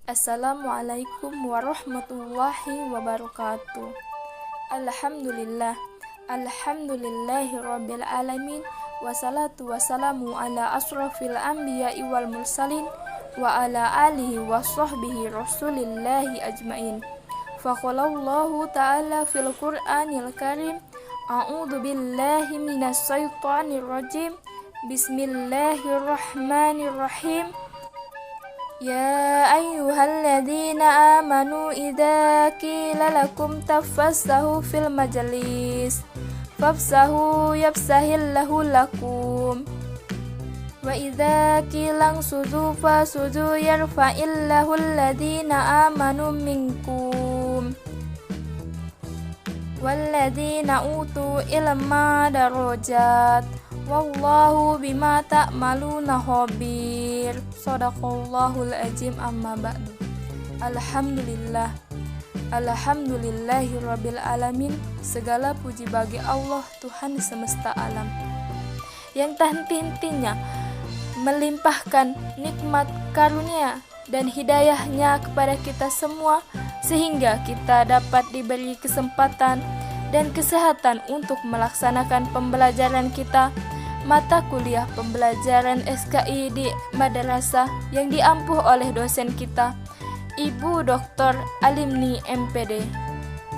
Assalamualaikum warahmatullahi wabarakatuh. Alhamdulillah, alhamdulillahi rabbil alamin. Wassalatu wassalamu ala asrafil anbiya'i wal mursalin wa ala alihi wa sahbihi rasulillahi ajmain. Faqalallahu ta'ala fil qur'anil karim, a'udhu billahi minas syaitanir rajim. Bismillahirrahmanirrahim. Ya ayyuhalladzina amanu idza qila lakum tafassahu fil majlis fafsahu yafsahillahu lakum wa idza qila sudu fasudu yarfa'illahu alladzina amanu minkum walladzina utu ilma darajat wallahu bima ta'maluna khabir. Shadaqallahul azim. Amma ba'du. Alhamdulillah, alhamdulillahi rabbil alamin. Segala puji bagi Allah, Tuhan semesta alam, yang tak henti-hentinya melimpahkan nikmat karunia dan hidayahnya kepada kita semua, sehingga kita dapat diberi kesempatan dan kesehatan untuk melaksanakan pembelajaran kita, mata kuliah pembelajaran SKI di madrasah yang diampuh oleh dosen kita, Ibu Dr. Alimni MPD.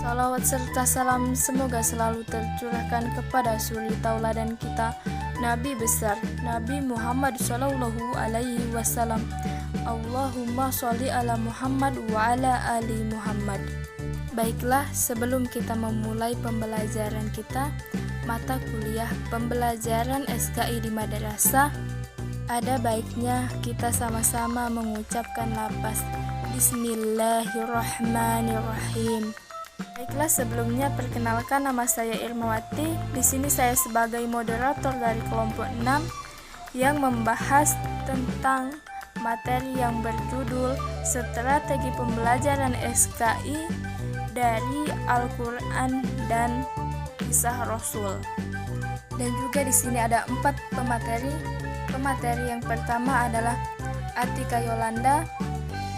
Salawat serta salam semoga selalu tercurahkan kepada suri tauladan kita, Nabi besar Nabi Muhammad Sallallahu Alaihi Wasallam. Allahumma sholli ala Muhammad wa ala ali Muhammad. Baiklah, sebelum kita memulai pembelajaran kita, mata kuliah pembelajaran SKI di madrasah, ada baiknya kita sama-sama mengucapkan lafaz Bismillahirrahmanirrahim. Baiklah, sebelumnya perkenalkan, nama saya Irmawati. Di sini saya sebagai moderator dari kelompok 6 yang membahas tentang materi yang berjudul Strategi Pembelajaran SKI dari Al-Quran dan Kisah Rasul. Dan juga di sini ada 4 pemateri. Pemateri yang pertama adalah Atika Yolanda,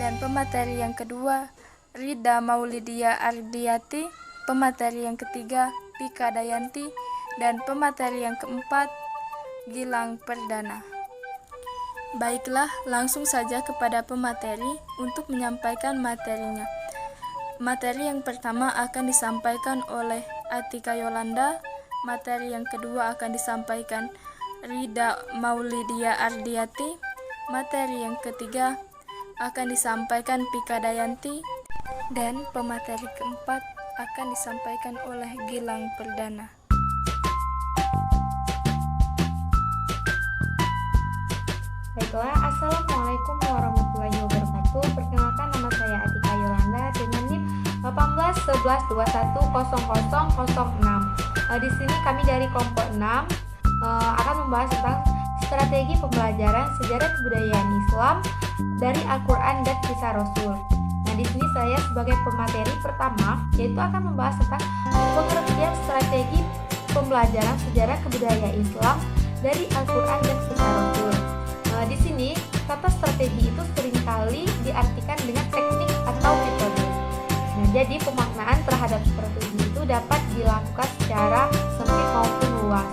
dan pemateri yang kedua Rida Maulidia Ardiati, pemateri yang ketiga Pika Dayanti, dan pemateri yang keempat Gilang Perdana. Baiklah, langsung saja kepada pemateri untuk menyampaikan materinya. Materi yang pertama akan disampaikan oleh Atika Yolanda, materi yang kedua akan disampaikan Rida Maulidia Ardiati, materi yang ketiga akan disampaikan Pika Dayanti, dan pemateri keempat akan disampaikan oleh Gilang Perdana. Baiklah, Assalamualaikum warahmatullahi wabarakatuh. Perkenalkan, nama saya Atika Yolanda dengan NIM 1811210006. Di sini kami dari kelompok 6 akan membahas tentang strategi pembelajaran sejarah kebudayaan Islam dari Al-Quran dan Kisah Rasul. Nah, di sini saya sebagai pemateri pertama yaitu akan membahas tentang pengertian strategi pembelajaran sejarah kebudayaan Islam dari Al-Quran dan Kisah Rasul. Di sini kata strategi itu seringkali diartikan dengan teknik atau metode. Nah, jadi pemaknaan terhadap strategi itu dapat dilakukan secara sempit maupun luas.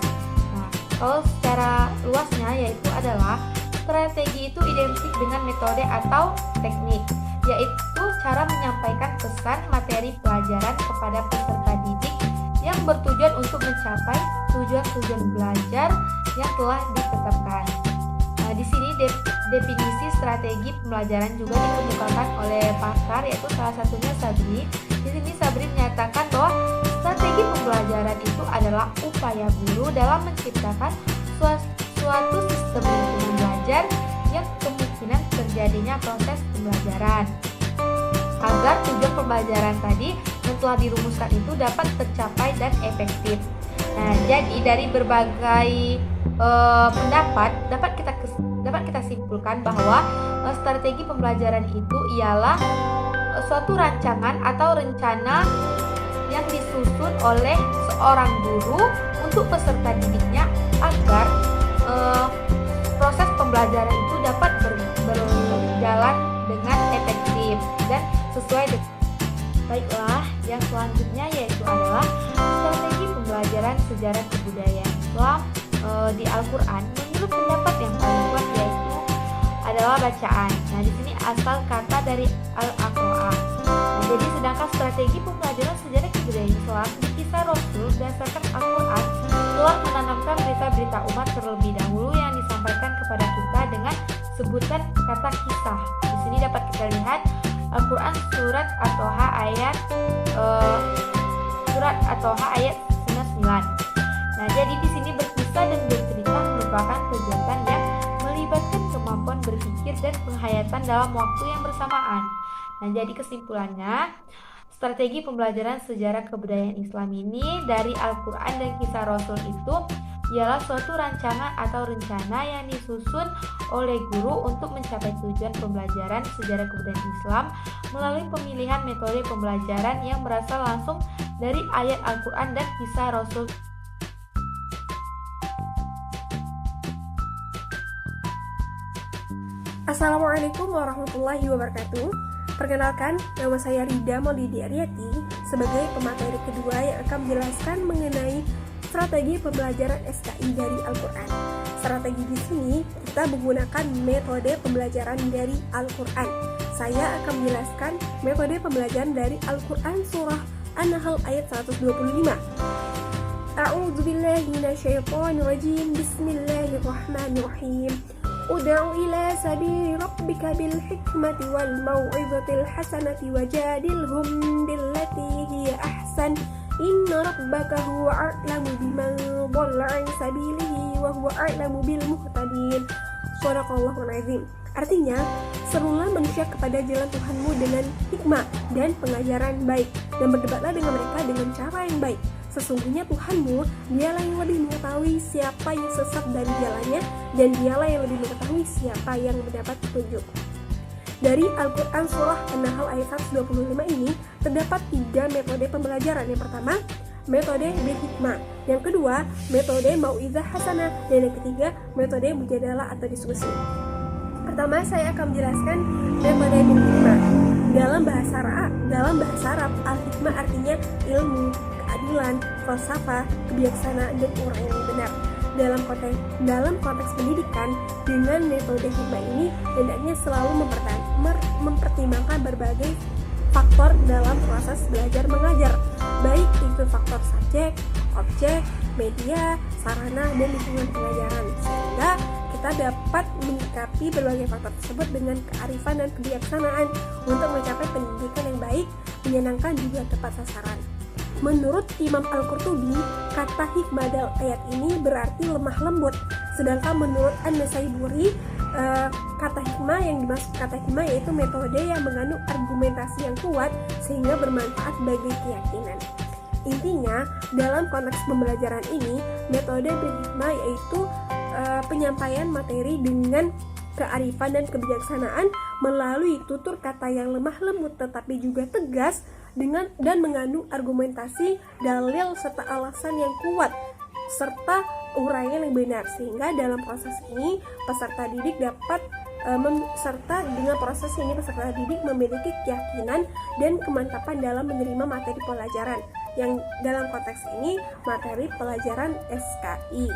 Nah, kalau secara luasnya yaitu adalah strategi itu identik dengan metode atau teknik, yaitu cara menyampaikan pesan materi pelajaran kepada peserta didik yang bertujuan untuk mencapai tujuan-tujuan belajar yang telah ditetapkan. Di sini definisi strategi pembelajaran juga dikemukakan oleh pakar, yaitu salah satunya Sabri. Di sini Sabri menyatakan bahwa strategi pembelajaran itu adalah upaya guru dalam menciptakan suatu sistem lingkungan belajar yang kemungkinan terjadinya proses pembelajaran agar tujuan pembelajaran tadi yang telah dirumuskan itu dapat tercapai dan efektif. Nah, jadi dari berbagai pendapat dapat kita simpulkan bahwa strategi pembelajaran itu ialah suatu rancangan atau rencana yang disusun oleh seorang guru untuk peserta didiknya agar proses pembelajaran itu dapat berjalan dengan efektif dan sesuai dengan. Baiklah, yang selanjutnya yaitu adalah strategi pembelajaran sejarah kebudayaan Islam di Al-Quran. Menurut pendapat yang paling kuat yaitu adalah bacaan. Nah, di sini asal kata dari al-aqra'ah. Nah, jadi sedangkan strategi pembelajaran sejarah kebudayaan Islam di kisah Rasul berdasarkan Al-Quran telah menanamkan berita-berita umat terlebih dahulu yang disampaikan kepada kita dengan sebutan kata kisah. Di sini dapat kita lihat Al-Quran surat At-Toha ayat 9. Nah, jadi di sini berkisah dan bercerita merupakan kegiatan yang melibatkan kemampuan berpikir dan penghayatan dalam waktu yang bersamaan. Nah, jadi kesimpulannya, strategi pembelajaran sejarah kebudayaan Islam ini dari Al-Quran dan kisah Rasul itu ialah suatu rancangan atau rencana yang disusun oleh guru untuk mencapai tujuan pembelajaran sejarah kebudayaan Islam melalui pemilihan metode pembelajaran yang berasal langsung dari ayat Al-Quran dan kisah Rasul. Assalamualaikum warahmatullahi wabarakatuh. Perkenalkan, nama saya Rida Maulidi Aryati sebagai pemateri kedua yang akan menjelaskan mengenai strategi pembelajaran SKI dari Al-Quran. Strategi di sini kita menggunakan metode pembelajaran dari Al-Quran. Saya akan menjelaskan metode pembelajaran dari Al-Quran surah An-Nahl ayat 125. A'udzu billahi minasyaitonir rajim. Bismillahirrahmanirrahim. Ud'u ila sabili rabbika bil hikmati wal mau'izatil hasanati wajadilhum billati hiya ahsan. Inna rabbaka huwa a'lamu biman dhalla 'an sabilihi wa huwa a'lamu bil muhtadin. Shadaqallahul azim. Artinya, serulah manusia kepada jalan Tuhanmu dengan hikmah dan pengajaran baik, dan berdebatlah dengan mereka dengan cara yang baik. Sesungguhnya Tuhanmu, dialah yang lebih mengetahui siapa yang sesat dari jalannya, dan dialah yang lebih mengetahui siapa yang mendapat petunjuk. Dari Al-Quran surah An-Nahl ayat 125 ini terdapat 3 metode pembelajaran. Yang pertama, metode bil-hikmah. Yang kedua, metode mau'izah hasanah. Dan yang ketiga, metode mujadalah atau diskusi. Pertama, saya akan menjelaskan metode bil-hikmah. Dalam bahasa Arab, al-hikmah artinya ilmu, keadilan, falsafah, kebijaksanaan, dan uraian yang benar. Dalam konteks pendidikan, dengan metode hikmah ini hendaknya selalu mempertimbangkan berbagai faktor dalam proses belajar mengajar, baik itu faktor subjek, objek, media, sarana, dan lingkungan pengajaran, sehingga kita dapat menyikapi berbagai faktor tersebut dengan kearifan dan kebijaksanaan untuk mencapai pendidikan yang baik, menyenangkan, juga tepat sasaran. Menurut Imam Al-Qurtubi, kata hikmah dalam ayat ini berarti lemah lembut. Sedangkan menurut An-Nasaiburi, kata hikmah yang dimaksud kata hikmah yaitu metode yang mengandung argumentasi yang kuat sehingga bermanfaat bagi keyakinan. Intinya, dalam konteks pembelajaran ini, metode berhikmah yaitu penyampaian materi dengan kearifan dan kebijaksanaan melalui tutur kata yang lemah lembut tetapi juga tegas dan mengandung argumentasi, dalil, serta alasan yang kuat serta uraian yang benar, sehingga dalam proses ini peserta didik memiliki keyakinan dan kemantapan dalam menerima materi pelajaran yang dalam konteks ini materi pelajaran SKI.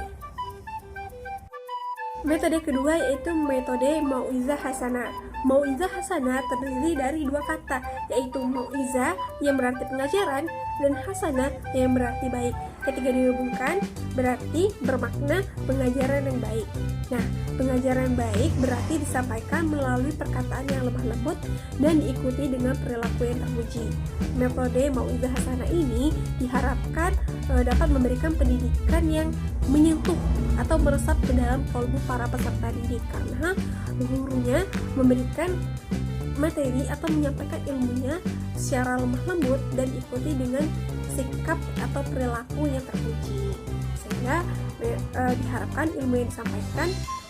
Metode kedua yaitu metode mau'izah hasanah. Mau'izah hasanah terdiri dari 2 kata, yaitu mau'izah yang berarti pengajaran dan hasanah yang berarti baik. Ketika dihubungkan berarti bermakna pengajaran yang baik. Nah, pengajaran baik berarti disampaikan melalui perkataan yang lemah lembut dan diikuti dengan perilaku yang terpuji. Metode mau'izah hasanah ini diharapkan dapat memberikan pendidikan yang menyentuh atau meresap ke dalam kalbu para peserta didik, karena gurunya memberikan materi atau menyampaikan ilmunya secara lemah lembut dan diikuti dengan sikap atau perilaku yang terpuji, sehingga diharapkan ilmu yang disampaikan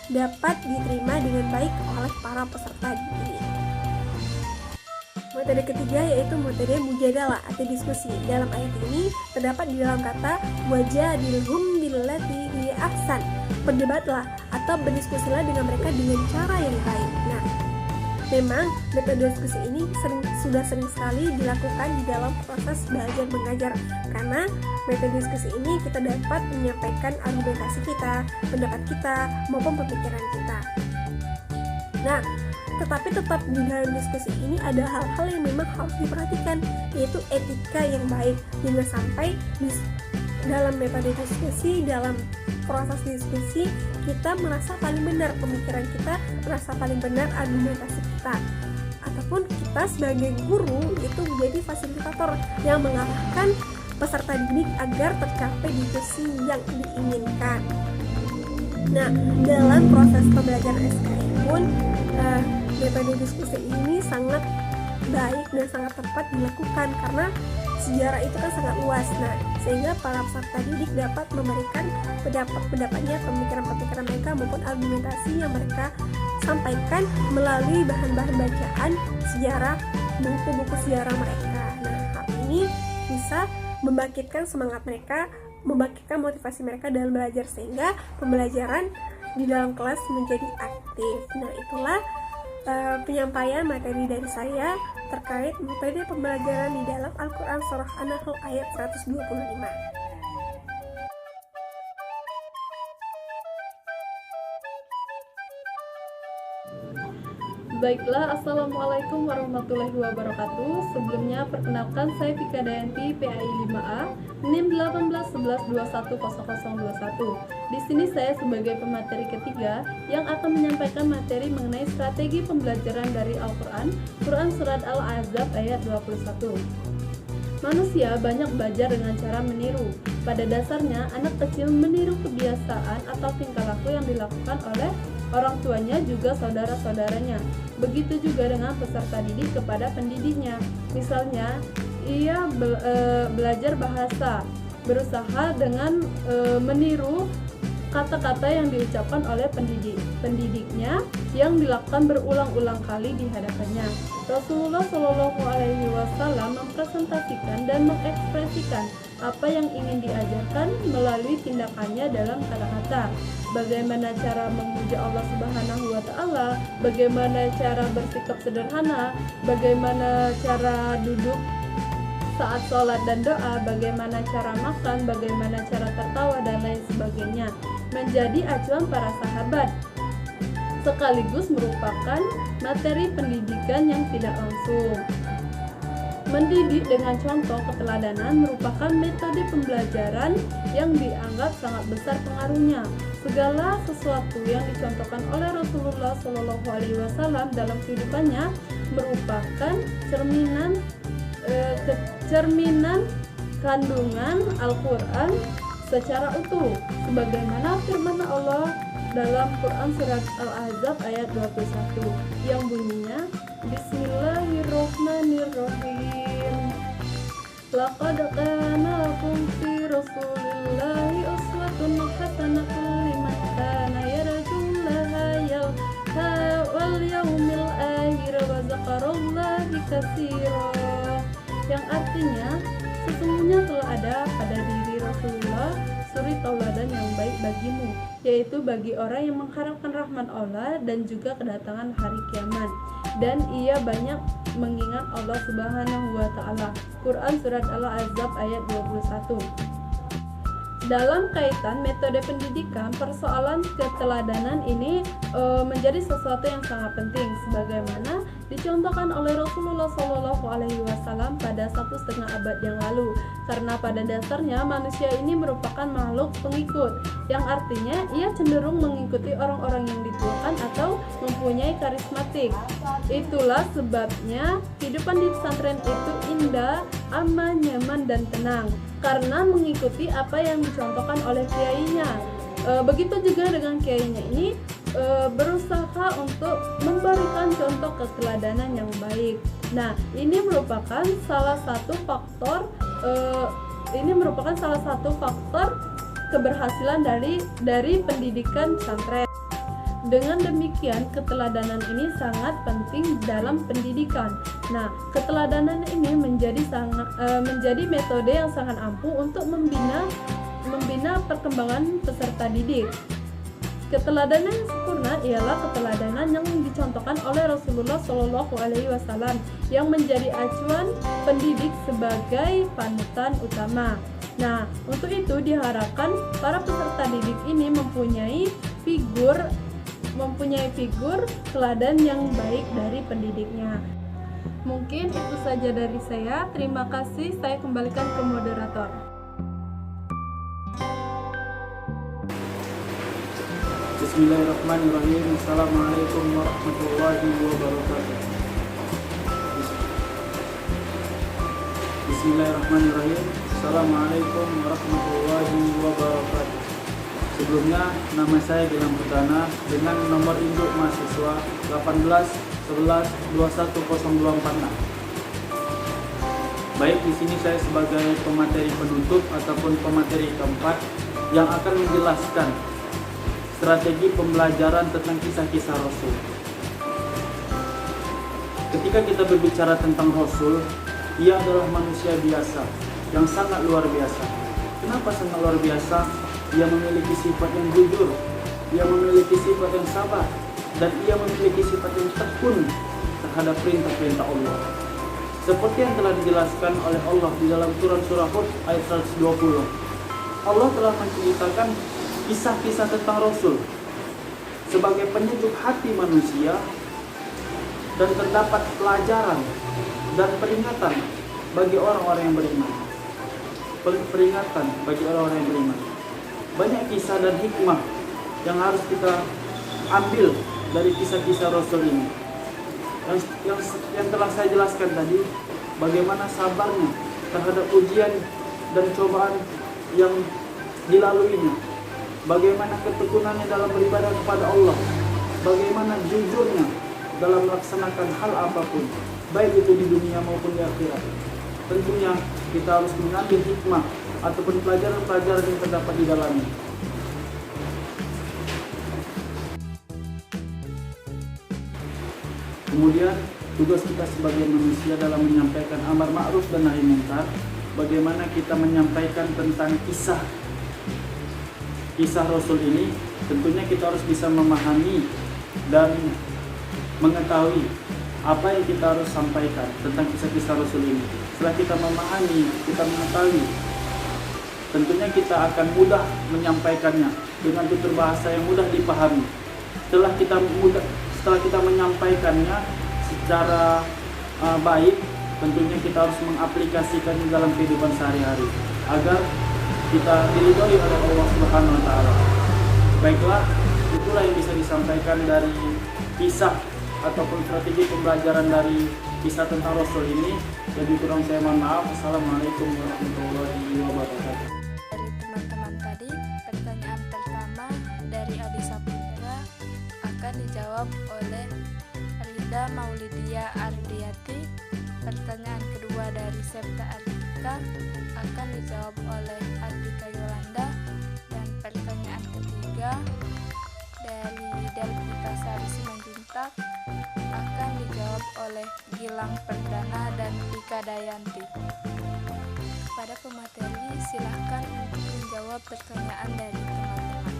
dapat diterima dengan baik oleh para peserta didik. Metode ketiga yaitu metode mujadalah atau diskusi. Dalam ayat ini terdapat di dalam kata wajadilhum billati hiya ahsan. Berdebatlah atau berdiskusilah dengan mereka dengan cara yang baik. Nah, memang metode diskusi ini sudah sering sekali dilakukan di dalam proses belajar mengajar, karena metode diskusi ini kita dapat menyampaikan argumentasi kita, pendapat kita, maupun pemikiran kita. Nah, tetapi tetap di dalam diskusi ini ada hal-hal yang memang harus diperhatikan, yaitu etika yang baik. Jangan sampai dalam metode diskusi, dalam proses diskusi, kita merasa paling benar pemikiran kita, merasa paling benar argumentasi kita, ataupun kita sebagai guru itu menjadi fasilitator yang mengarahkan peserta didik agar tercapai diskusi yang diinginkan. Nah, dalam proses pembelajaran SKI pun metode diskusi ini sangat baik dan sangat tepat dilakukan, karena sejarah itu kan sangat luas. Nah, sehingga para peserta didik dapat memberikan pendapat-pendapatnya, pemikiran-pemikiran mereka maupun argumentasi yang mereka sampaikan melalui bahan-bahan bacaan sejarah, buku-buku sejarah mereka. Nah, hal ini bisa membangkitkan semangat mereka, membangkitkan motivasi mereka dalam belajar, sehingga pembelajaran di dalam kelas menjadi aktif. Nah, itulah penyampaian materi dari saya terkait metode pembelajaran di dalam Al-Quran Surah An-Nahl ayat 125. Baiklah, Assalamualaikum warahmatullahi wabarakatuh. Sebelumnya perkenalkan, saya Vika Dayanti, PAI 5A, NIM 1811210021. Di sini saya sebagai pemateri ketiga yang akan menyampaikan materi mengenai strategi pembelajaran dari Al-Quran, Quran Surat Al-Ahzab ayat 21. Manusia banyak belajar dengan cara meniru. Pada dasarnya, anak kecil meniru kebiasaan atau tingkah laku yang dilakukan oleh orang tuanya juga saudara-saudaranya. Begitu juga dengan peserta didik kepada pendidiknya. Misalnya, ia belajar bahasa, berusaha dengan meniru kata-kata yang diucapkan oleh pendidiknya yang dilakukan berulang-ulang kali di hadapannya. Rasulullah Shallallahu Alaihi Wasallam mempresentasikan dan mengekspresikan apa yang ingin diajarkan melalui tindakannya dalam kata-kata. Bagaimana cara memuja Allah Subhanahu wa Ta'ala, bagaimana cara bersikap sederhana, bagaimana cara duduk saat sholat dan doa, bagaimana cara makan, bagaimana cara tertawa, dan lain sebagainya, menjadi acuan para sahabat, sekaligus merupakan materi pendidikan yang tidak langsung. Mendidik dengan contoh keteladanan merupakan metode pembelajaran yang dianggap sangat besar pengaruhnya. Segala sesuatu yang dicontohkan oleh Rasulullah Shallallahu Alaihi Wasallam dalam kehidupannya merupakan cerminan kandungan Al-Quran secara utuh, sebagaimana firman Allah dalam Quran Surat Al-Ahzab ayat 21 yang bunyinya Bismillahirrahmanirrahim. Laqad kana lakum fi Rasulillahi uswatun hasanatun liman kana yarjullaha wal yawmil akhir wa dzakarallaha katsiran. Yang artinya, sesungguhnya telah ada pada diri Rasulullah suri tauladan yang baik bagimu, yaitu bagi orang yang mengharapkan rahmat Allah dan juga kedatangan hari kiamat, dan ia banyak mengingat Allah Subhanahu wa Ta'ala. Quran Surat Al-Ahzab ayat 21. Dalam kaitan metode pendidikan, persoalan keteladanan ini menjadi sesuatu yang sangat penting, sebagaimana dicontohkan oleh Rasulullah Shallallahu Alaihi Wasallam pada 1,5 abad yang lalu. Karena pada dasarnya manusia ini merupakan makhluk pengikut, yang artinya ia cenderung mengikuti orang-orang yang dituakan atau mempunyai karismatik. Itulah sebabnya kehidupan di pesantren itu indah, aman, nyaman, dan tenang, karena mengikuti apa yang dicontohkan oleh kiainya. Begitu juga dengan kiainya ini berusaha untuk memberikan contoh keteladanan yang baik. Nah, ini merupakan salah satu faktor ini merupakan salah satu faktor keberhasilan dari pendidikan pesantren. Dengan demikian, keteladanan ini sangat penting dalam pendidikan. Nah, keteladanan ini menjadi metode yang sangat ampuh untuk membina perkembangan peserta didik. Keteladanan yang sempurna ialah keteladanan yang dicontohkan oleh Rasulullah SAW yang menjadi acuan pendidik sebagai panutan utama. Nah, untuk itu diharapkan para peserta didik ini mempunyai figur teladan yang baik dari pendidiknya. Mungkin itu saja dari saya. Terima kasih. Saya kembalikan ke moderator. Bismillahirrahmanirrahim. Assalamualaikum warahmatullahi wabarakatuh. Bismillahirrahmanirrahim. Assalamualaikum warahmatullahi wabarakatuh. Sebelumnya, nama saya Gilang Putana dengan nomor induk mahasiswa 1811210246. Baik, di sini saya sebagai pemateri penutup ataupun pemateri keempat yang akan menjelaskan strategi pembelajaran tentang kisah-kisah Rasul. Ketika kita berbicara tentang Rasul, ia adalah manusia biasa yang sangat luar biasa. Kenapa sangat luar biasa? Ia memiliki sifat yang jujur, ia memiliki sifat yang sabar, dan ia memiliki sifat yang tekun terhadap perintah-perintah Allah. Seperti yang telah dijelaskan oleh Allah di dalam surah Hud ayat 120. Allah telah menceritakan kisah-kisah tentang Rasul sebagai penyejuk hati manusia, dan terdapat pelajaran dan peringatan bagi orang-orang yang beriman. Peringatan bagi orang-orang yang beriman. Banyak kisah dan hikmah yang harus kita ambil dari kisah-kisah Rasul ini. Yang telah saya jelaskan tadi, bagaimana sabarnya terhadap ujian dan cobaan yang dilaluinya, bagaimana ketekunannya dalam beribadah kepada Allah, bagaimana jujurnya dalam melaksanakan hal apapun, baik itu di dunia maupun di akhirat. Tentunya kita harus mengambil hikmah ataupun pelajaran-pelajaran yang terdapat di dalamnya. Kemudian tugas kita sebagai manusia dalam menyampaikan amar ma'ruf dan nahi munkar, bagaimana kita menyampaikan tentang kisah Rasul ini. Tentunya kita harus bisa memahami dan mengetahui apa yang kita harus sampaikan tentang kisah-kisah Rasul ini. Setelah kita memahami, kita mengetahui, tentunya kita akan mudah menyampaikannya dengan tutur bahasa yang mudah dipahami. Setelah kita menyampaikannya secara baik, tentunya kita harus mengaplikasikannya dalam kehidupan sehari-hari agar kita diridhoi oleh Allah Subhanahu wa taala. Baiklah, itulah yang bisa disampaikan dari kisah ataupun strategi pembelajaran dari kisah tentang Rasul ini. Jadi kurang saya mohon maaf. Assalamualaikum warahmatullahi wabarakatuh. Dari teman-teman tadi, pertanyaan pertama dari Adi Saputra akan dijawab oleh Rida Maulidia Ardiati. Pertanyaan kedua dari Septa Artika akan dijawab oleh Ardika Yolanda. Dan pertanyaan ketiga dari Delvita Sari Simanjuntak akan dijawab oleh Gilang Perdana dan Dika Dayanti. Pada pemateri, silahkan untuk menjawab pertanyaan dari teman-teman.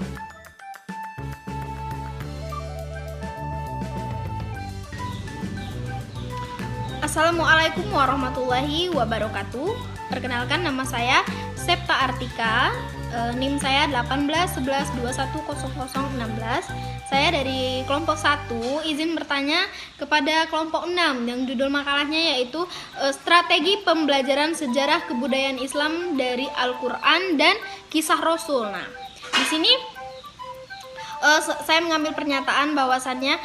Assalamualaikum warahmatullahi wabarakatuh. Perkenalkan, nama saya Septa Artika, NIM saya 1811210016. Saya dari kelompok 1, izin bertanya kepada kelompok 6 yang judul makalahnya yaitu strategi pembelajaran sejarah kebudayaan Islam dari Al-Qur'an dan kisah Rasul. Nah, di sini saya mengambil pernyataan bahwasannya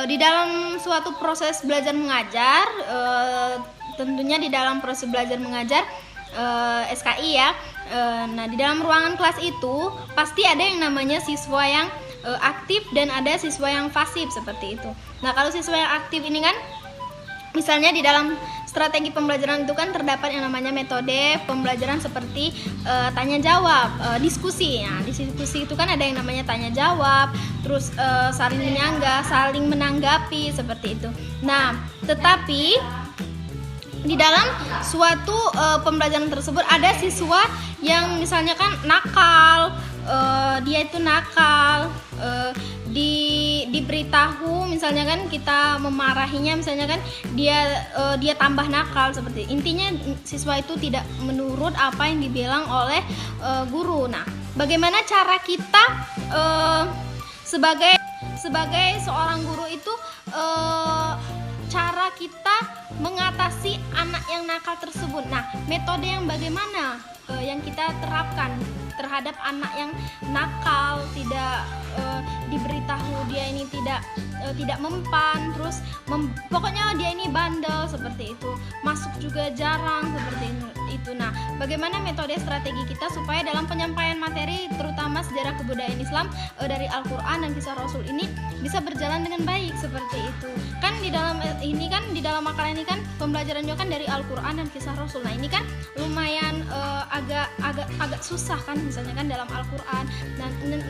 di dalam suatu proses belajar mengajar, tentunya di dalam proses belajar mengajar SKI ya. Nah, di dalam ruangan kelas itu pasti ada yang namanya siswa yang aktif dan ada siswa yang pasif seperti itu. Nah, kalau siswa yang aktif ini kan, misalnya di dalam strategi pembelajaran itu kan terdapat yang namanya metode pembelajaran seperti tanya jawab, diskusi. Nah, di diskusi itu kan ada yang namanya tanya jawab, terus saling menyanggah, saling menanggapi seperti itu. Nah, tetapi di dalam suatu pembelajaran tersebut ada siswa yang misalnya kan nakal, dia itu nakal, diberitahu misalnya kan kita memarahinya misalnya kan dia tambah nakal seperti intinya siswa itu tidak menurut apa yang dibilang oleh guru. Nah, bagaimana cara kita sebagai seorang guru itu cara kita mengatasi anak yang nakal tersebut. Nah, metode yang bagaimana yang kita terapkan terhadap anak yang nakal, tidak diberitahu dia ini tidak mempan, terus pokoknya dia ini bandel seperti itu, masuk juga jarang seperti itu. Nah, bagaimana metode strategi kita supaya dalam penyampaian materi terutama sejarah kebudayaan Islam dari Al-Quran dan kisah Rasul ini bisa berjalan dengan baik seperti itu. Kan di dalam makalah ini kan pembelajarannya kan dari Al-Quran dan kisah Rasul. Nah, ini kan lumayan agak susah kan misalnya kan dalam Al-Quran.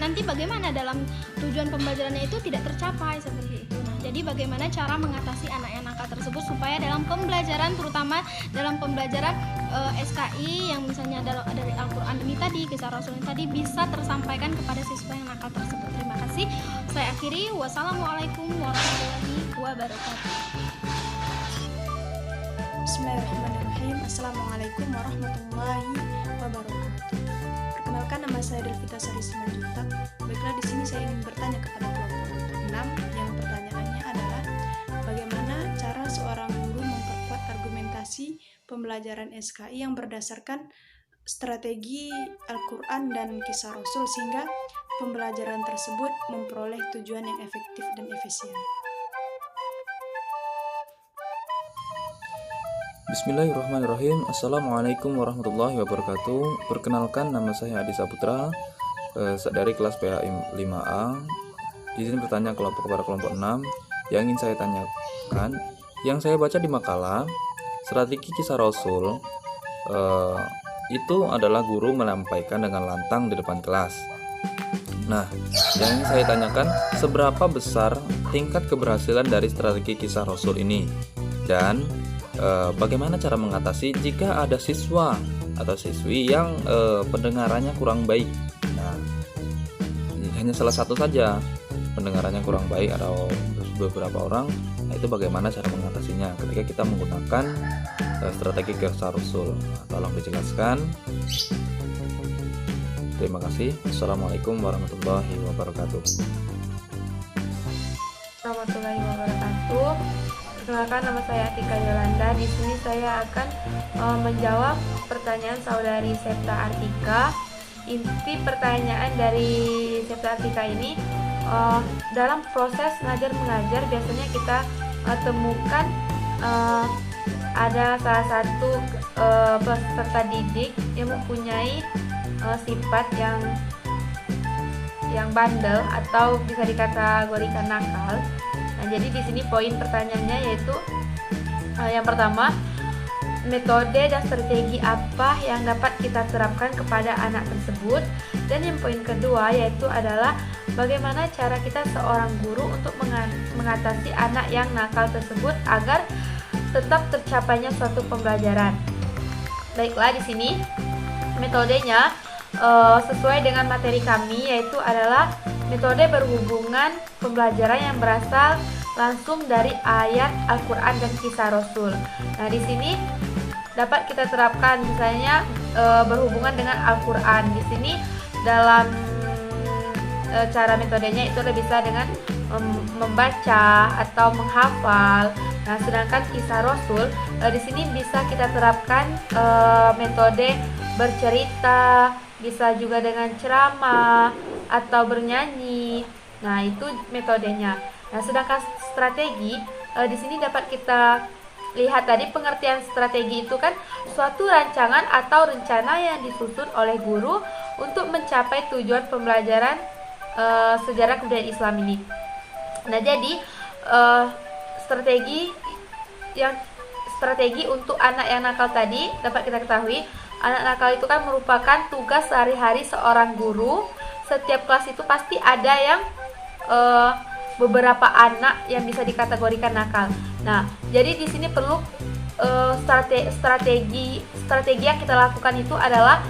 Nanti bagaimana dalam tujuan pembelajarannya itu tidak tercapai seperti itu. Nah, jadi bagaimana cara mengatasi anak yang nakal tersebut supaya dalam pembelajaran terutama dalam pembelajaran SKI yang misalnya dari Al-Quran ini tadi, kisah Rasul ini tadi bisa tersampaikan kepada siswa yang nakal tersebut. Terima kasih. Saya akhiri. Wassalamualaikum warahmatullahi wabarakatuh. Bismillahirrahmanirrahim. Assalamualaikum warahmatullahi wabarakatuh. Perkenalkan, nama saya Delvita Sari Simanjuntak. Baiklah, di sini saya ingin bertanya kepada kelompok 6 yang pertanyaannya adalah bagaimana cara seorang guru memperkuat argumentasi pembelajaran SKI yang berdasarkan strategi Al-Quran dan kisah Rasul sehingga pembelajaran tersebut memperoleh tujuan yang efektif dan efisien. Bismillahirrahmanirrahim. Assalamualaikum warahmatullahi wabarakatuh. Perkenalkan, nama saya Adi Saputra dari kelas PAI 5A. Di sini bertanya kepada kelompok 6 yang ingin saya tanyakan. Yang saya baca di makalah strategi kisah Rasul itu adalah guru menyampaikan dengan lantang di depan kelas. Nah, yang ingin saya tanyakan, seberapa besar tingkat keberhasilan dari strategi kisah Rasul ini? Dan bagaimana cara mengatasi jika ada siswa atau siswi yang pendengarannya kurang baik? Nah, hanya salah satu saja pendengarannya kurang baik atau beberapa orang. Nah, itu bagaimana cara mengatasinya ketika kita menggunakan strategi kisah Rasul? Nah, tolong dijelaskan. Terima kasih. Assalamualaikum warahmatullahi wabarakatuh. Warahmatullahi wabarakatuh. Perkenalkan, nama saya Atika Yolanda. Di sini saya akan menjawab pertanyaan saudari Septa Artika. Inti pertanyaan dari Septa Artika ini, dalam proses ngajar mengajar biasanya kita temukan ada salah satu peserta didik yang mempunyai sifat yang bandel atau bisa dikategorikan nakal. Nah, jadi di sini poin pertanyaannya yaitu yang pertama, metode dan strategi apa yang dapat kita terapkan kepada anak tersebut, dan yang poin kedua yaitu adalah bagaimana cara kita seorang guru untuk mengatasi anak yang nakal tersebut agar tetap tercapainya suatu pembelajaran. Baiklah, di sini metodenya sesuai dengan materi kami yaitu adalah metode berhubungan pembelajaran yang berasal langsung dari ayat Al-Quran dan kisah Rasul. Nah, di sini dapat kita terapkan misalnya berhubungan dengan Al-Quran. Di sini dalam cara metodenya itu bisa dengan membaca atau menghafal. Nah, sedangkan kisah Rasul di sini bisa kita terapkan metode bercerita, bisa juga dengan ceramah atau bernyanyi. Nah, itu metodenya. Nah, sedangkan strategi di sini dapat kita lihat tadi pengertian strategi itu kan suatu rancangan atau rencana yang disusun oleh guru untuk mencapai tujuan pembelajaran sejarah kebudayaan Islam ini. Nah, jadi strategi untuk anak yang nakal tadi dapat kita ketahui, anak nakal itu kan merupakan tugas sehari-hari seorang guru. Setiap kelas itu pasti ada yang beberapa anak yang bisa dikategorikan nakal. Nah, jadi di sini perlu strategi yang kita lakukan itu adalah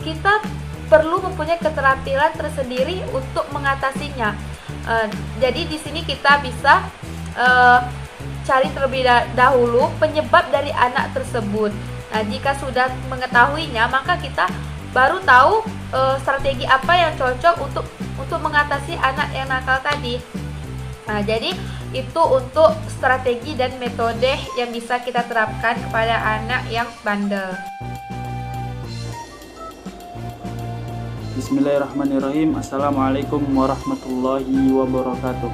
kita perlu mempunyai keterampilan tersendiri untuk mengatasinya. Jadi di sini kita bisa cari terlebih dahulu penyebab dari anak tersebut. Nah, jika sudah mengetahuinya, maka kita baru tahu strategi apa yang cocok untuk mengatasi anak yang nakal tadi. Nah, jadi itu untuk strategi dan metode yang bisa kita terapkan kepada anak yang bandel. Bismillahirrahmanirrahim. Assalamualaikum warahmatullahi wabarakatuh.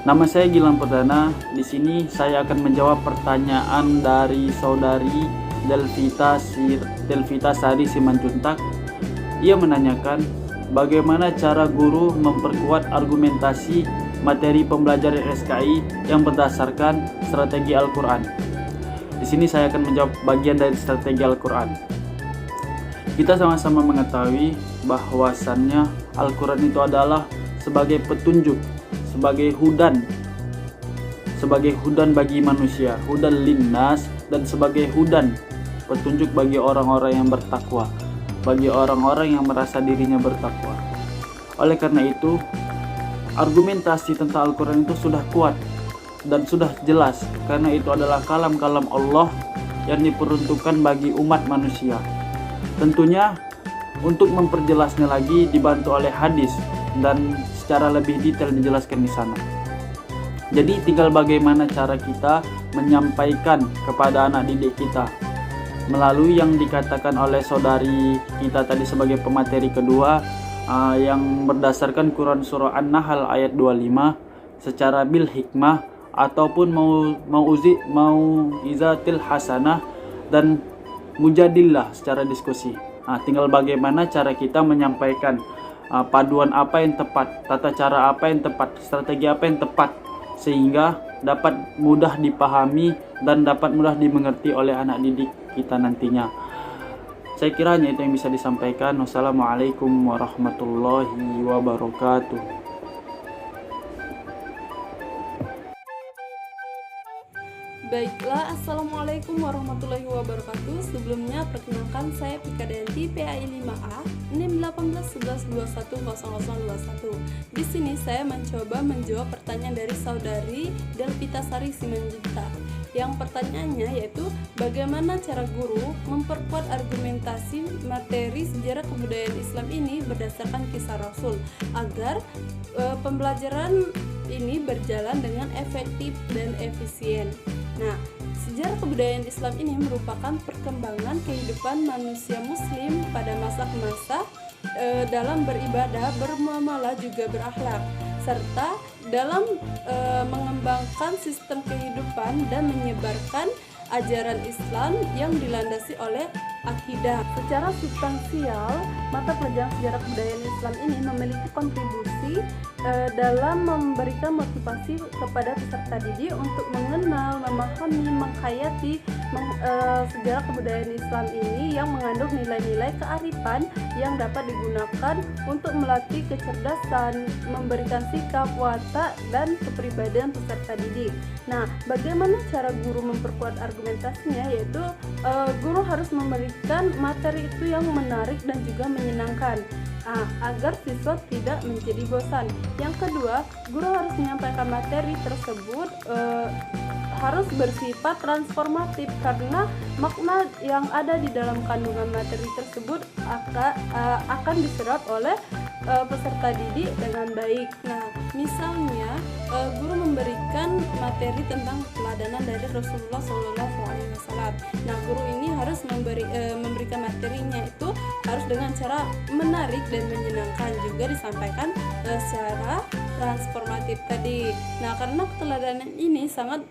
Nama saya Gilang Perdana. Di sini saya akan menjawab pertanyaan dari saudari Delvita Sari Simanjuntak. Ia menanyakan bagaimana cara guru memperkuat argumentasi materi pembelajaran SKI yang berdasarkan strategi Al-Quran. Di sini saya akan menjawab bagian dari strategi Al-Quran. Kita sama-sama mengetahui bahwasannya Al-Quran itu adalah sebagai petunjuk, sebagai hudan bagi manusia, hudan linnas, dan sebagai hudan, petunjuk bagi orang-orang yang bertakwa, bagi orang-orang yang merasa dirinya bertakwa. Oleh karena itu, argumentasi tentang Al-Quran itu sudah kuat dan sudah jelas, karena itu adalah kalam-kalam Allah yang diperuntukkan bagi umat manusia. Tentunya untuk memperjelasnya lagi dibantu oleh hadis dan secara lebih detail dijelaskan di sana. Jadi tinggal bagaimana cara kita menyampaikan kepada anak didik kita melalui yang dikatakan oleh saudari kita tadi sebagai pemateri kedua, yang berdasarkan Quran surah An-Nahl ayat 25 secara bil hikmah ataupun mau'izatil hasanah dan mujadillah secara diskusi. Tinggal bagaimana cara kita menyampaikan paduan apa yang tepat, tata cara apa yang tepat, strategi apa yang tepat, sehingga dapat mudah dipahami dan dapat mudah dimengerti oleh anak didik kita nantinya. Saya kira hanya itu yang bisa disampaikan. Wassalamualaikum warahmatullahi wabarakatuh. Baiklah, Assalamualaikum warahmatullahi wabarakatuh. Sebelumnya, perkenalkan saya Pika Dayanti, PAI 5A, NIM 1811210021. Di sini saya mencoba menjawab pertanyaan dari saudari Delvita Sari Simanjuntak. Yang pertanyaannya yaitu, bagaimana cara guru memperkuat argumentasi materi sejarah kebudayaan Islam ini berdasarkan kisah Rasul agar pembelajaran ini berjalan dengan efektif dan efisien. Nah, sejarah kebudayaan Islam ini merupakan perkembangan kehidupan manusia muslim pada masa ke masa dalam beribadah, bermuamalah, juga berakhlak, serta dalam mengembangkan sistem kehidupan dan menyebarkan ajaran Islam yang dilandasi oleh akidah. Secara substansial, mata pelajaran sejarah kebudayaan Islam ini memiliki kontribusi dalam memberikan motivasi kepada peserta didik untuk mengenal, memahami, menghayati sejarah kebudayaan Islam ini yang mengandung nilai-nilai kearifan yang dapat digunakan untuk melatih kecerdasan, memberikan sikap, watak, dan kepribadian peserta didik. Nah, bagaimana cara guru memperkuat argumentasinya? Yaitu guru harus memberikan materi itu yang menarik dan juga menyenangkan agar siswa tidak menjadi bosan. Yang kedua, guru harus menyampaikan materi tersebut harus bersifat transformatif karena makna yang ada di dalam kandungan materi tersebut akan diserap oleh peserta didik dengan baik. Nah, misalnya guru memberikan materi tentang keteladanan dari Rasulullah SAW. Nah, guru ini harus memberikan materinya itu harus dengan cara menarik dan menyenangkan, juga disampaikan secara transformatif tadi. Nah, karena keteladanan ini sangat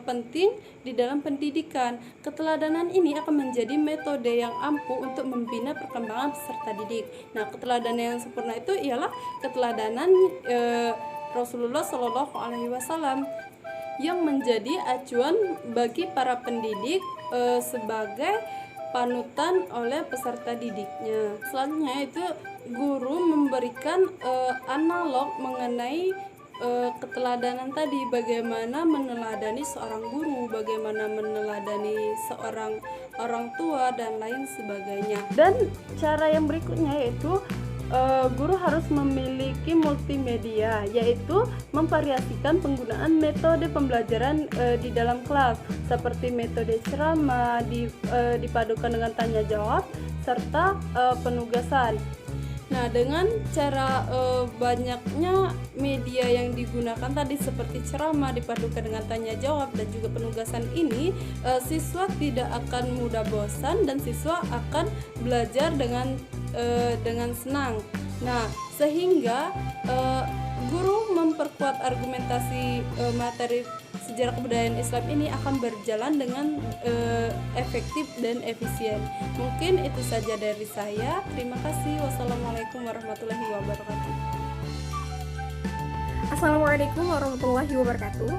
penting di dalam pendidikan. Keteladanan ini akan menjadi metode yang ampuh untuk membina perkembangan peserta didik. Nah, keteladanan yang sempurna itu ialah keteladanan Rasulullah SAW yang menjadi acuan bagi para pendidik sebagai panutan oleh peserta didiknya. Selanjutnya itu guru memberikan analog mengenai keteladanan tadi, bagaimana meneladani seorang guru, bagaimana meneladani seorang orang tua dan lain sebagainya. Dan cara yang berikutnya yaitu guru harus memiliki multimedia, yaitu memvariasikan penggunaan metode pembelajaran di dalam kelas seperti metode ceramah dipadukan dengan tanya jawab serta penugasan. Nah, dengan cara banyaknya media yang digunakan tadi seperti ceramah dipadukan dengan tanya jawab dan juga penugasan ini, siswa tidak akan mudah bosan dan siswa akan belajar dengan senang. Nah, sehingga guru memperkuat argumentasi materi sejarah kebudayaan Islam ini akan berjalan dengan efektif dan efisien. Mungkin itu saja dari saya. Terima kasih. Wassalamualaikum warahmatullahi wabarakatuh. Assalamualaikum warahmatullahi wabarakatuh.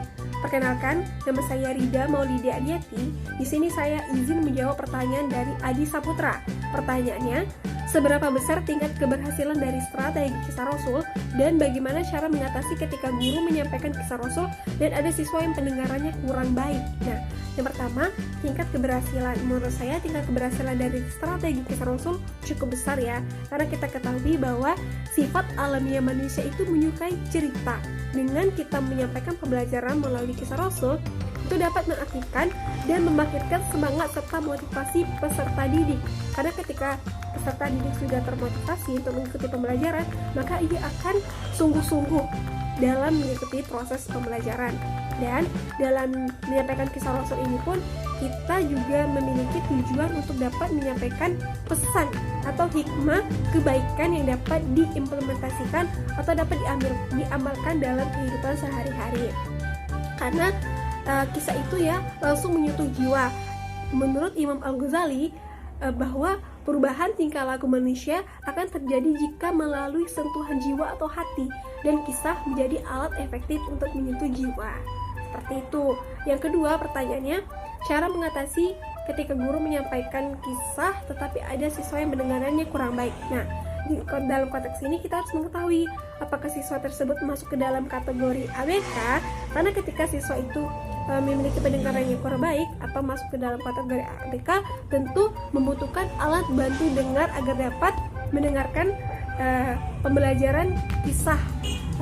Perkenalkan, nama saya Rida Maulidia Ariati. Di sini saya izin menjawab pertanyaan dari Adi Saputra. Pertanyaannya, seberapa besar tingkat keberhasilan dari strategi kisah Rasul dan bagaimana cara mengatasi ketika guru menyampaikan kisah Rasul dan ada siswa yang pendengarannya kurang baik? Nah, yang pertama, tingkat keberhasilan. Menurut saya tingkat keberhasilan dari strategi kisah Rasul cukup besar ya, karena kita ketahui bahwa sifat alamiah manusia itu menyukai cerita. Dengan kita menyampaikan pembelajaran melalui kisah Rasul, itu dapat mengaktifkan dan membangkitkan semangat serta motivasi peserta didik. Karena ketika peserta didik sudah termotivasi untuk mengikuti pembelajaran, maka ia akan sungguh-sungguh dalam mengikuti proses pembelajaran. Dan dalam menyampaikan kisah Rasul ini pun kita juga memiliki tujuan untuk dapat menyampaikan pesan atau hikmah kebaikan yang dapat diimplementasikan atau dapat diamalkan dalam kehidupan sehari-hari. Karena kisah itu ya langsung menyentuh jiwa. Menurut Imam Al-Ghazali bahwa perubahan tingkah laku manusia akan terjadi jika melalui sentuhan jiwa atau hati, dan kisah menjadi alat efektif untuk menyentuh jiwa. Seperti itu. Yang kedua pertanyaannya, cara mengatasi ketika guru menyampaikan kisah tetapi ada siswa yang mendengarannya kurang baik. Nah, dalam konteks ini kita harus mengetahui apakah siswa tersebut masuk ke dalam kategori ABK, karena ketika siswa itu memiliki pendengaran yang kurang baik atau masuk ke dalam kategori ABK, tentu membutuhkan alat bantu dengar agar dapat mendengarkan pembelajaran kisah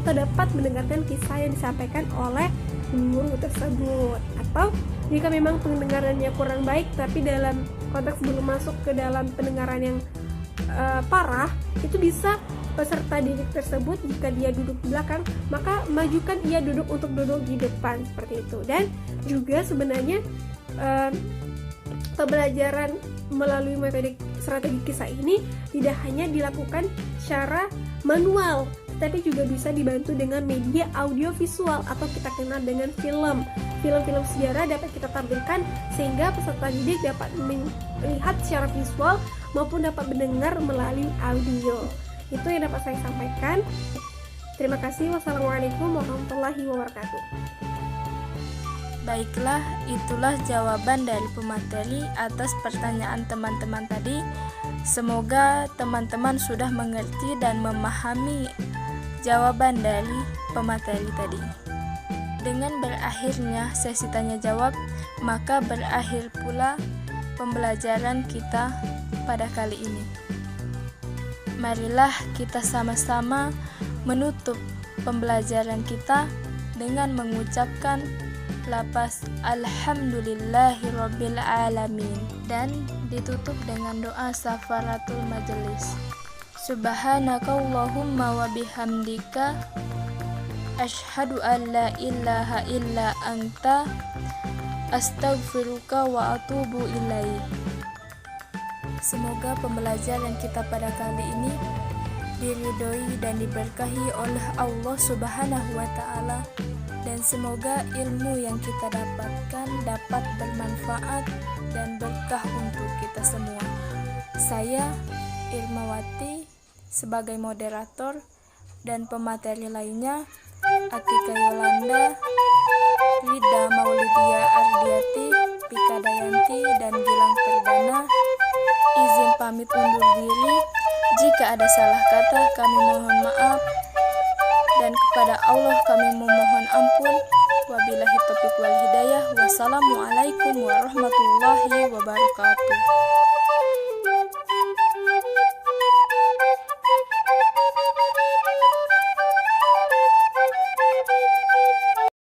atau dapat mendengarkan kisah yang disampaikan oleh guru tersebut. Atau jika memang pendengarannya kurang baik tapi dalam konteks belum masuk ke dalam pendengaran yang parah, itu bisa peserta didik tersebut jika dia duduk di belakang, maka majukan ia duduk untuk duduk di depan, seperti itu. Dan juga sebenarnya pembelajaran melalui metode strategi kisah ini tidak hanya dilakukan secara manual, tapi juga bisa dibantu dengan media audio visual atau kita kenal dengan film. Film-film sejarah dapat kita tampilkan sehingga peserta didik dapat melihat secara visual maupun dapat mendengar melalui audio. Itu yang dapat saya sampaikan. Terima kasih. Wassalamualaikum warahmatullahi wabarakatuh. Baiklah, itulah jawaban dari pemateri atas pertanyaan teman-teman tadi. Semoga teman-teman sudah mengerti dan memahami jawaban dari pemateri tadi. Dengan berakhirnya sesi tanya jawab, maka berakhir pula pembelajaran kita pada kali ini. Marilah kita sama-sama menutup pembelajaran kita dengan mengucapkan lafaz Alhamdulillahirabbil alamin dan ditutup dengan doa safaratul majelis. Subhanakallahumma wa bihamdika asyhadu an la ilaha illa anta astaghfiruka wa atubu ilaik. Semoga pembelajaran kita pada kali ini diridhoi dan diberkahi oleh Allah Subhanahu wa taala, dan semoga ilmu yang kita dapatkan dapat bermanfaat dan berkah untuk kita semua. Saya Irmawati sebagai moderator dan pemateri lainnya Atika Yolanda Rida Maulidia Ardiati, Pika Dayanti, dan Gilang Perdana. Izin pamit undur diri. Jika ada salah kata, kami mohon maaf. Dan kepada Allah kami memohon ampun. Wabillahi taufiq wal hidayah. Wassalamualaikum warahmatullahi wabarakatuh.